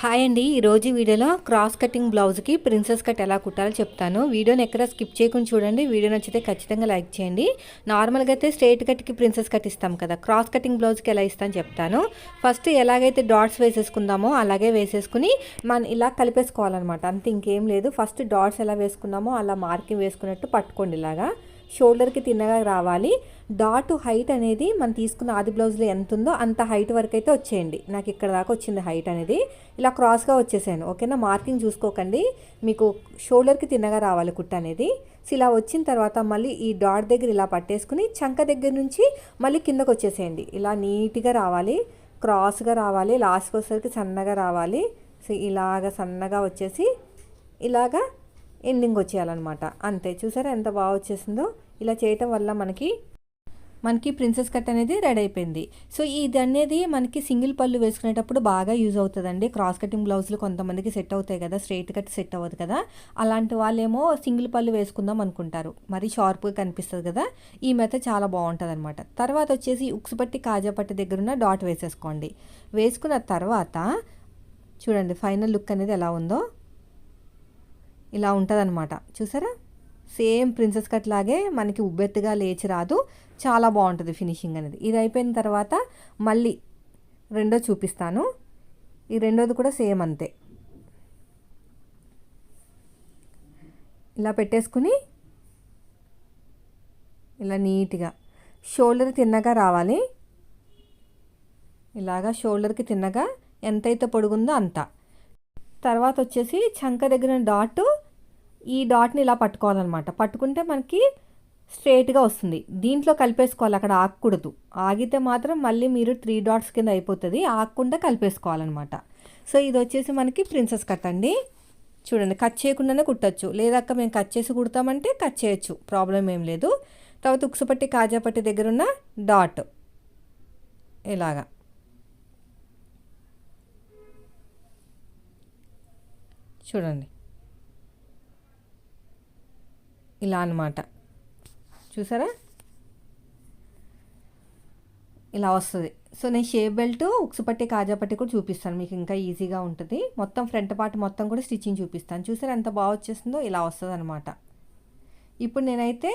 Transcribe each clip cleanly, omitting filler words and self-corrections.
Hi అండి. ఈరోజు వీడియోలో క్రాస్ కటింగ్ బ్లౌజ్కి ప్రిన్సెస్ కట్ ఎలా కుట్టాలో చెప్తాను. వీడియోని ఎక్కడ స్కిప్ చేయకుండా చూడండి. వీడియో నచ్చితే ఖచ్చితంగా లైక్ చేయండి. నార్మల్గా అయితే స్ట్రైట్ కట్కి ప్రిన్సెస్ కట్ ఇస్తాం కదా, క్రాస్ కటింగ్ బ్లౌజ్కి ఎలా ఇస్తాను చెప్తాను. ఫస్ట్ ఎలాగైతే డాట్స్ వేసేసుకుందామో అలాగే వేసేసుకుని మనం ఇలా కలిపేసుకోవాలన్నమాట. అంతే, ఇంకేం లేదు. ఫస్ట్ డాట్స్ ఎలా వేసుకున్నామో అలా మార్కింగ్ వేసుకున్నట్టు పట్టుకోండి. ఇలాగా షోల్డర్కి తిన్నగా రావాలి. డాట్ హైట్ అనేది మనం తీసుకున్న ఆది బ్లౌజ్లో ఎంత ఉందో అంత హైట్ వరకు అయితే వచ్చేయండి. నాకు ఇక్కడ దాకా వచ్చింది హైట్ అనేది. ఇలా క్రాస్గా వచ్చేసాను, ఓకేనా. మార్కింగ్ చూసుకోకండి, మీకు షోల్డర్కి తిన్నగా రావాలి కుట్ట అనేది. సో ఇలా వచ్చిన తర్వాత మళ్ళీ ఈ డాట్ దగ్గర ఇలా పట్టేసుకుని చంక దగ్గర నుంచి మళ్ళీ కిందకు వచ్చేసేయండి. ఇలా నీట్గా రావాలి, క్రాస్గా రావాలి, లాస్ట్కి వచ్చేసరికి సన్నగా రావాలి. సో ఇలాగ సన్నగా వచ్చేసి ఇలాగా ఎండింగ్ వచ్చేయాలన్నమాట. అంతే, చూసారా ఎంత బాగా వచ్చేసిందో. ఇలా చేయటం వల్ల మనకి ప్రిన్సెస్ కట్ అనేది రెడీ అయిపోయింది. సో ఇది అనేది మనకి సింగిల్ పళ్ళు వేసుకునేటప్పుడు బాగా యూజ్ అవుతుందండి. క్రాస్ కటింగ్ బ్లౌజులు కొంతమందికి సెట్ అవుతాయి కదా, స్ట్రైట్ కట్ సెట్ అవ్వదు కదా. అలాంటి వాళ్ళేమో సింగిల్ పళ్ళు వేసుకుందాం అనుకుంటారు, మరి షార్ప్గా కనిపిస్తుంది కదా. ఈ మెథడ్ చాలా బాగుంటుంది అనమాట. తర్వాత వచ్చేసి ఉక్సు పట్టి కాజా పట్టి దగ్గర ఉన్న డాట్ వేసేసుకోండి. వేసుకున్న తర్వాత చూడండి ఫైనల్ లుక్ అనేది ఎలా ఉందో. ఇలా ఉంటుందన్నమాట, చూసారా. సేమ్ ప్రిన్సెస్ కట్ లాగే మనకి ఉబ్బెత్తుగా లేచి రాదు, చాలా బాగుంటుంది ఫినిషింగ్ అనేది. ఇది అయిపోయిన తర్వాత మళ్ళీ రెండో చూపిస్తాను. ఈ రెండోది కూడా సేమ్ అంతే. ఇలా పెట్టేసుకుని ఇలా నీట్గా షోల్డర్ తిన్నగా రావాలి. ఇలాగా షోల్డర్కి తిన్నగా ఎంతైతే పొడుగుందో అంత. తర్వాత వచ్చేసి చంక దగ్గర డాట్, ఈ డాట్ని ఇలా పట్టుకోవాలన్నమాట. పట్టుకుంటే మనకి స్ట్రైట్గా వస్తుంది. దీంట్లో కలిపేసుకోవాలి, అక్కడ ఆగకూడదు. ఆగితే మాత్రం మళ్ళీ మీరు 3 డాట్స్ కింద అయిపోతుంది. ఆగకుండా కలిపేసుకోవాలన్నమాట. సో ఇది వచ్చేసి మనకి ప్రిన్సెస్ కట్ అండి. చూడండి, కట్ చేయకుండానే కుట్టచ్చు, లేదక్క మేము కట్ చేసి కుడతామంటే కట్ చేయొచ్చు, ప్రాబ్లం ఏం లేదు. తర్వాత ఉక్సుపట్టి కాజాపట్టి దగ్గర ఉన్న డాట్ ఇలాగా చూడండి, ఇలా అన్నమాట. చూసారా, ఇలా వస్తుంది. సో నేను షేప్ బెల్ట్, ఉక్సుపట్టి కాజాపట్టి కూడా చూపిస్తాను, మీకు ఇంకా ఈజీగా ఉంటుంది. మొత్తం ఫ్రంట్ పార్ట్ మొత్తం కూడా స్టిచ్చింగ్ చూపిస్తాను. చూసారా ఎంత బాగా వచ్చేస్తుందో, ఇలా వస్తుంది అనమాట. ఇప్పుడు నేనైతే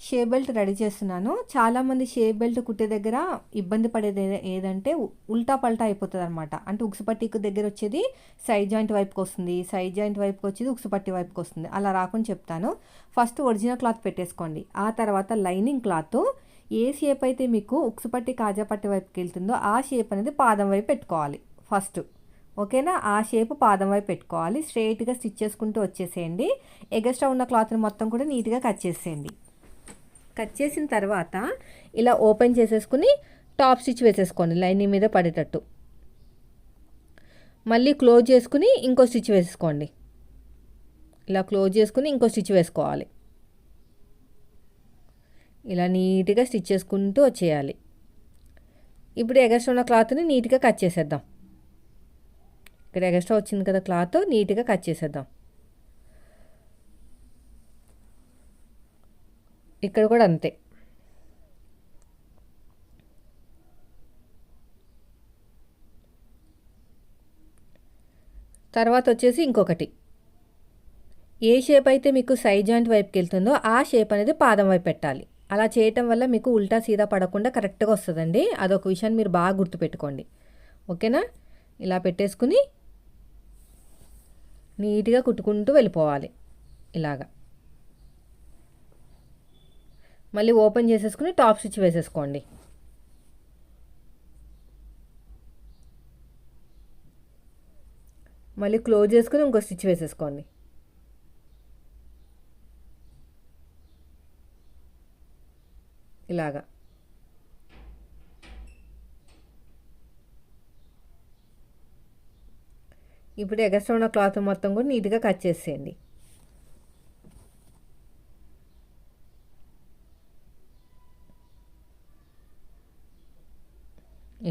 షేప్ బెల్ట్ రెడీ చేస్తున్నాను. చాలామంది షేప్ బెల్ట్ కుట్టే దగ్గర ఇబ్బంది పడేది ఏదంటే ఉల్టా పల్టా అయిపోతుంది అనమాట. అంటే ఉక్సుపట్టికి దగ్గర వచ్చేది సైడ్ జాయింట్ వైపుకి వస్తుంది, సైడ్ జాయింట్ వైపుకి వచ్చేది ఉక్సుపట్టి వైపుకి వస్తుంది. అలా రాకుండా చెప్తాను. ఫస్ట్ ఒరిజినల్ క్లాత్ పెట్టేసుకోండి. ఆ తర్వాత లైనింగ్ క్లాత్ ఏ షేప్ అయితే మీకు ఉక్సుపట్టి కాజాపట్టి వైపుకి వెళ్తుందో ఆ షేప్ అనేది పాదం వైపు పెట్టుకోవాలి ఫస్ట్, ఓకేనా. ఆ షేప్ పాదం వైపు పెట్టుకోవాలి. స్ట్రైట్గా స్టిచ్ చేసుకుంటూ వచ్చేసేయండి. ఎగస్ట్రా ఉన్న క్లాత్ని మొత్తం కూడా నీట్గా కట్ చేసేయండి. కట్ చేసిన తర్వాత ఇలా ఓపెన్ చేసేసుకుని టాప్ స్టిచ్ వేసేసుకోండి లైనింగ్ మీద పడేటట్టు. మళ్ళీ క్లోజ్ చేసుకుని ఇంకో స్టిచ్ వేసుకోండి. ఇలా క్లోజ్ చేసుకుని ఇంకో స్టిచ్ వేసుకోవాలి. ఇలా నీట్గా స్టిచ్ చేసుకుంటూ వచ్చేయాలి. ఇప్పుడు ఎగస్ట్రా ఉన్న క్లాత్ని నీట్గా కట్ చేసేద్దాం. ఇక్కడ ఎగస్ట్రా వచ్చింది కదా క్లాత్, నీట్గా కట్ చేసేద్దాం. ఇక్కడ కూడా అంతే. తర్వాత వచ్చేసి ఇంకొకటి, ఏ షేప్ అయితే మీకు సైడ్ జాయింట్ వైపుకి వెళ్తుందో ఆ షేప్ అనేది పాదం వైపు పెట్టాలి. అలా చేయటం వల్ల మీకు ఉల్టా సీదా పడకుండా కరెక్ట్గా వస్తుందండి. అదొక విషయాన్ని మీరు బాగా గుర్తుపెట్టుకోండి, ఓకేనా. ఇలా పెట్టేసుకుని నీట్గా కుట్టుకుంటూ వెళ్ళిపోవాలి. ఇలాగా మళ్ళీ ఓపెన్ చేసేసుకుని టాప్ స్టిచ్ వేసేసుకోండి. మళ్ళీ క్లోజ్ చేసుకుని ఇంకో స్టిచ్ వేసేసుకోండి. ఇలాగా ఇప్పుడు ఎగస్ట్రా ఉన్న క్లాత్ మొత్తం కూడా నీట్గా కట్ చేసేయండి.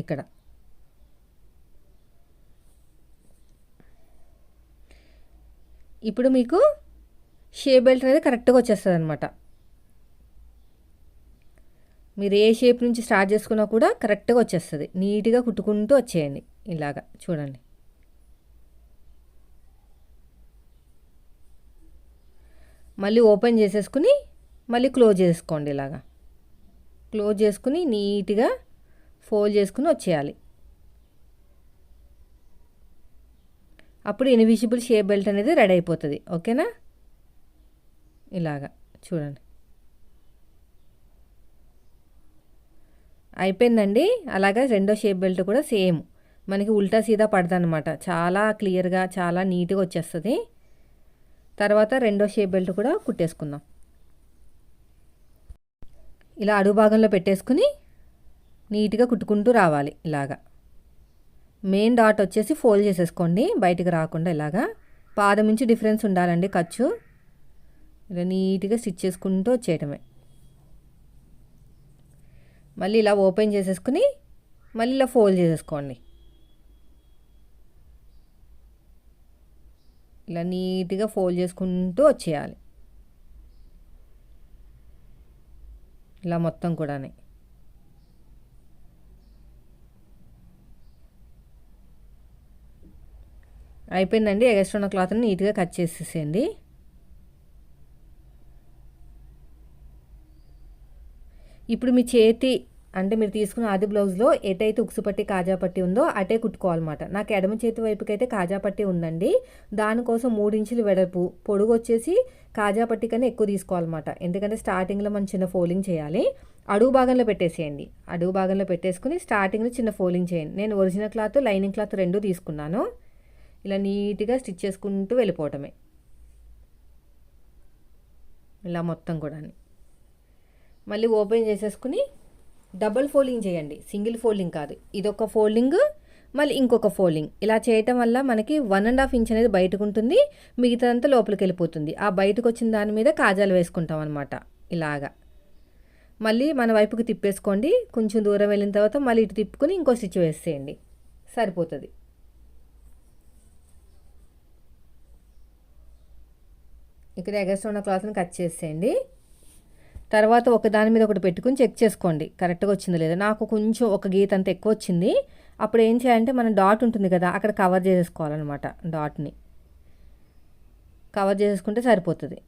ఇక్కడ ఇప్పుడు మీకు షేప్ బెల్ట్ అనేది కరెక్ట్గా వచ్చేస్తుంది అనమాట. మీరు ఏ షేప్ నుంచి స్టార్ట్ చేసుకున్నా కూడా కరెక్ట్గా వచ్చేస్తుంది. నీట్గా కుట్టుకుంటూ వచ్చేయండి. ఇలాగా చూడండి. మళ్ళీ ఓపెన్ చేసేసుకుని మళ్ళీ క్లోజ్ చేసుకోండి. ఇలాగా క్లోజ్ చేసుకుని నీట్గా ఫోల్డ్ చేసుకుని వచ్చేయాలి. అప్పుడు ఇన్విజిబుల్ షేప్ బెల్ట్ అనేది రెడీ అయిపోతుంది. ఓకేనా? ఇలాగా చూడండి, అయిపోయిందండి. అలాగా రెండో షేప్ బెల్ట్ కూడా సేమ్ మనకి ఉల్టా సీదా పడదనమాట. చాలా క్లియర్గా చాలా నీట్గా వచ్చేస్తుంది. తర్వాత రెండో షేప్ బెల్ట్ కూడా కుట్టేసుకుందాం. ఇలా అడుగు భాగంలో పెట్టేసుకుని నీట్గా కుట్టుకుంటూ రావాలి. ఇలాగా మెయిన్ డాట్ వచ్చేసి ఫోల్డ్ చేసేసుకోండి, బయటికి రాకుండా. ఇలాగా పాదం నుంచి డిఫరెన్స్ ఉండాలండి ఖర్చు. ఇలా నీట్గా స్టిచ్ చేసుకుంటూ వచ్చేయటమే. మళ్ళీ ఇలా ఓపెన్ చేసేసుకుని మళ్ళీ ఇలా ఫోల్డ్ చేసేసుకోండి. ఇలా నీట్గా ఫోల్డ్ చేసుకుంటూ వచ్చేయాలి. ఇలా మొత్తం కూడా అయిపోయిందండి. ఎగస్ట్రా ఉన్న క్లాత్ని నీట్గా కట్ చేసేసేయండి. ఇప్పుడు మీ చేతి అంటే మీరు తీసుకున్న ఆది బ్లౌజ్లో ఎటైతే ఉక్సు పట్టి కాజా పట్టి ఉందో అటే కుట్టుకోవాలన్నమాట. నాకు ఎడమ చేతి వైపుకి అయితే కాజా పట్టి ఉందండి. దానికోసం 3 ఇంచులు వెడల్పు, పొడుగు వచ్చేసి కాజా పట్టి కన్నా ఎక్కువ తీసుకోవాలన్నమాట. ఎందుకంటే స్టార్టింగ్లో మనం చిన్న ఫోల్డింగ్ చేయాలి. అడుగు భాగంలో పెట్టేసేయండి. అడుగు భాగంలో పెట్టేసుకుని స్టార్టింగ్లో చిన్న ఫోల్డింగ్ చేయండి. నేను ఒరిజినల్ క్లాత్ లైనింగ్ క్లాత్ 2 తీసుకున్నాను. ఇలా నీట్గా స్టిచ్ చేసుకుంటూ వెళ్ళిపోవటమే. ఇలా మొత్తం కూడా మళ్ళీ ఓపెన్ చేసేసుకుని డబుల్ ఫోల్డింగ్ చేయండి, సింగిల్ ఫోల్డింగ్ కాదు. ఇదొక ఫోల్డింగ్, మళ్ళీ ఇంకొక ఫోల్డింగ్. ఇలా చేయటం వల్ల మనకి 1.5 ఇంచ్ అనేది బయటకు ఉంటుంది, మిగతాదంతా లోపలికి వెళ్ళిపోతుంది. ఆ బయటకు వచ్చిన దాని మీద కాజాలు వేసుకుంటాం అనమాట. ఇలాగా మళ్ళీ మన వైపుకి తిప్పేసుకోండి. కొంచెం దూరం వెళ్ళిన తర్వాత మళ్ళీ ఇటు తిప్పుకొని ఇంకో స్టిచ్ వేసేయండి, సరిపోతుంది. ఇక్కడ ఎగస్ట్రా ఉన్న క్లాత్ని కట్ చేసేయండి. తర్వాత ఒక దాని మీద ఒకటి పెట్టుకుని చెక్ చేసుకోండి కరెక్ట్గా వచ్చిందో లేదో. నాకు కొంచెం ఒక గీత అంత ఎక్కువ వచ్చింది. అప్పుడు ఏం చేయాలంటే మన డాట్ ఉంటుంది కదా, అక్కడ కవర్ చేసేసుకోవాలన్నమాట. డాట్ని కవర్ చేసేసుకుంటే సరిపోతుంది.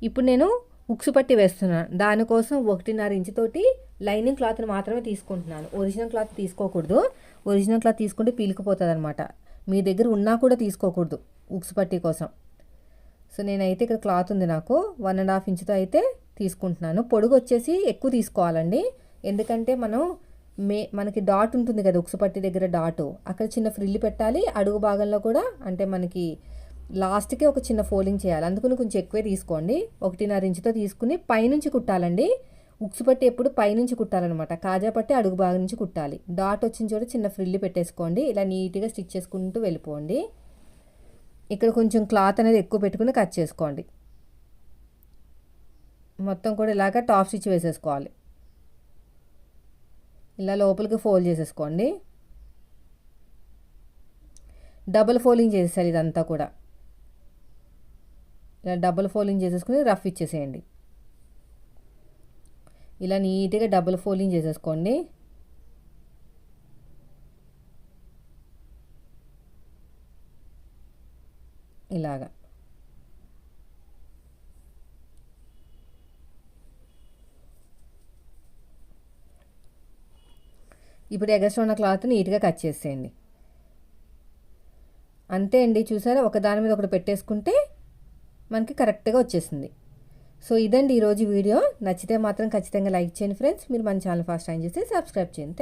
ఇప్పుడు నేను ఉక్సు పట్టి వేస్తున్నాను. దానికోసం 1.5 ఇంచు తోటి లైనింగ్ క్లాత్ని మాత్రమే తీసుకుంటున్నాను. ఒరిజినల్ క్లాత్ తీసుకోకూడదు. ఒరిజినల్ క్లాత్ తీసుకుంటే పీలికిపోతుంది అనమాట. మీ దగ్గర ఉన్నా కూడా తీసుకోకూడదు ఉక్సు పట్టి కోసం. సో నేనైతే ఇక్కడ క్లాత్ ఉంది నాకు 1.5 ఇంచుతో అయితే తీసుకుంటున్నాను. పొడుగు వచ్చేసి ఎక్కువ తీసుకోవాలండి. ఎందుకంటే మనకి డాట్ ఉంటుంది కదా, ఉక్సు పట్టి దగ్గర డాటు, అక్కడ చిన్న ఫ్రిల్లు పెట్టాలి. అడుగు భాగంలో కూడా అంటే మనకి లాస్ట్కి ఒక చిన్న ఫోల్డింగ్ చేయాలి. అందుకని కొంచెం ఎక్కువే తీసుకోండి. 1.5 ఇంచుతో తీసుకుని పైనుంచి కుట్టాలండి. ఉక్సు పట్టి ఎప్పుడు పైనుంచి కుట్టాలన్నమాట. కాజా పట్టి అడుగు భాగం నుంచి కుట్టాలి. డాట్ వచ్చిన చోట చిన్న ఫ్రిల్లు పెట్టేసుకోండి. ఇలా నీట్గా స్టిచ్ చేసుకుంటూ వెళ్ళిపోండి. ఇక్కడ కొంచెం క్లాత్ అనేది ఎక్కువ పెట్టుకుని కట్ చేసుకోండి. మొత్తం కూడా ఇలాగ టాప్ స్టిచ్ వేసేసుకోవాలి. ఇలా లోపలికి ఫోల్డ్ చేసేసుకోండి. డబుల్ ఫోల్డింగ్ చేసేసాలి ఇదంతా కూడా. ఇలా డబుల్ ఫోల్డింగ్ చేసేసుకుని రఫ్ ఇచ్చేసేయండి. ఇలా నీట్గా డబుల్ ఫోల్డింగ్ చేసేసుకోండి. ఇలాగా ఇప్పుడు ఎగస్ట్రా ఉన్న క్లాత్ నీట్గా కట్ చేసేయండి. అంతే అండి, చూసారా? ఒక దాని మీద ఒకటి పెట్టేసుకుంటే మనకి కరెక్ట్గా వచ్చేసింది. సో ఇదండి ఈరోజు వీడియో. నచ్చితే మాత్రం ఖచ్చితంగా లైక్ చేయండి ఫ్రెండ్స్. మీరు మన ఛానల్ ఫస్ట్ టైం చేస్తే సబ్స్క్రైబ్ చేయండి.